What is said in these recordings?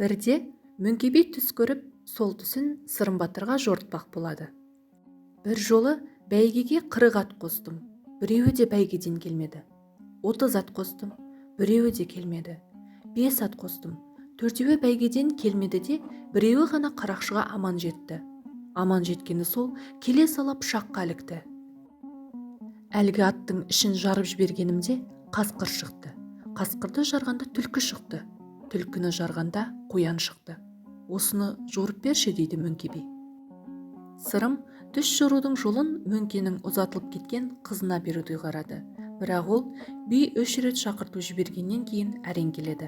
Бірде Мөңке би түс көріп, сол түсін Сырым батырға жортпақ болады. Бір жолы бәйгеге 40 ат қостым, біреуі де бәйгеден келмеді. 30 ат қостым, біреуі де келмеді. 5 ат қостым, 4-еуі бәйгеден келмеді де, біреуі ғана қарақшыға аман жетті. Аман жеткені сол, келе сала пышаққа ілікті. Әлгі аттың ішін жарып жібергенімде қасқыр шықты. Қасқырды жарғанда түлкі шықты. Түлкіні жарғанда қоян шықты. Осыны жорып берші, дейді Мөңке би. Сырым түс жорудың жолын Мөңкенің ұзатылып кеткен қызына беруді ұйғарады. Бірақ ол би 3 рет шақырту жібергеннен кейін әрең келеді.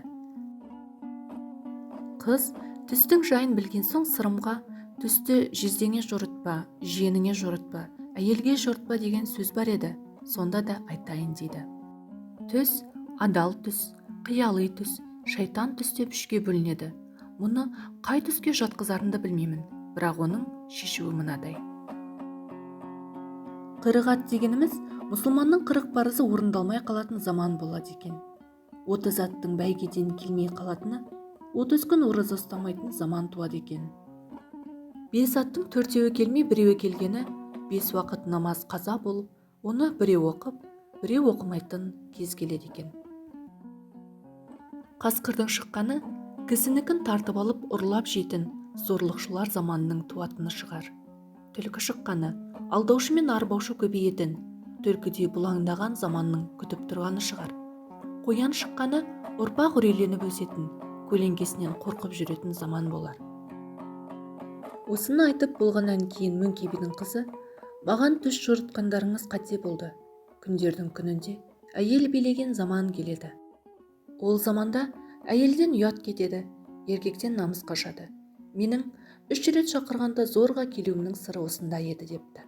Қыз түстің жайын білген соң Сырымға түсті жездеңе жорытпа, жиеніңе жорытпа, әйелге жорытпа деген сөз бар еді. Сонда да айтайын дейді. Түс адал түс, қиялы түс, шайтан түс деп 3-ке бөлінеді. Мұны қай түске жатқызарымды білмеймін, бірақ оның шешуі мынадай. 40 ат дегеніміз мұсылманның 40 парызы орындалмай қалатын заман болады екен. 30 аттың бәйгеден келмей қалатыны, 30 күн ораза ұстамайтын заман туады екен. 5 аттың 4-еуі келмей, біреуі келгені 5 уақыт намаз қаза болып, оны біреу оқып, біреу оқымайтын кез келеді екен. Қасқырдың шыққаны кісінікін тартып алып ұрлап жейтін зорлықшылар заманының туатыны шығар. Түлкі шыққаны алдаушы мен арбаушы көбейетін, түлкідей бұлаңдаған заманның күтіп тұрғаны шығар. Қоян шыққаны ұрпақ үрейленіп өсетін, көлеңкесінен қорқып жүретін заман болар. Осыны айтып болғаннан кейін Мөңке бидің қызы: маған түс жорытқандарыңыз қате болды. Күндердің күнінде әйел билеген заман келеді. Ол заманда әйелден ұят кетеді, еркектен намыс қашады. Менің 3 рет шақырғанда зорға келуімнің сыры осында еді, депті.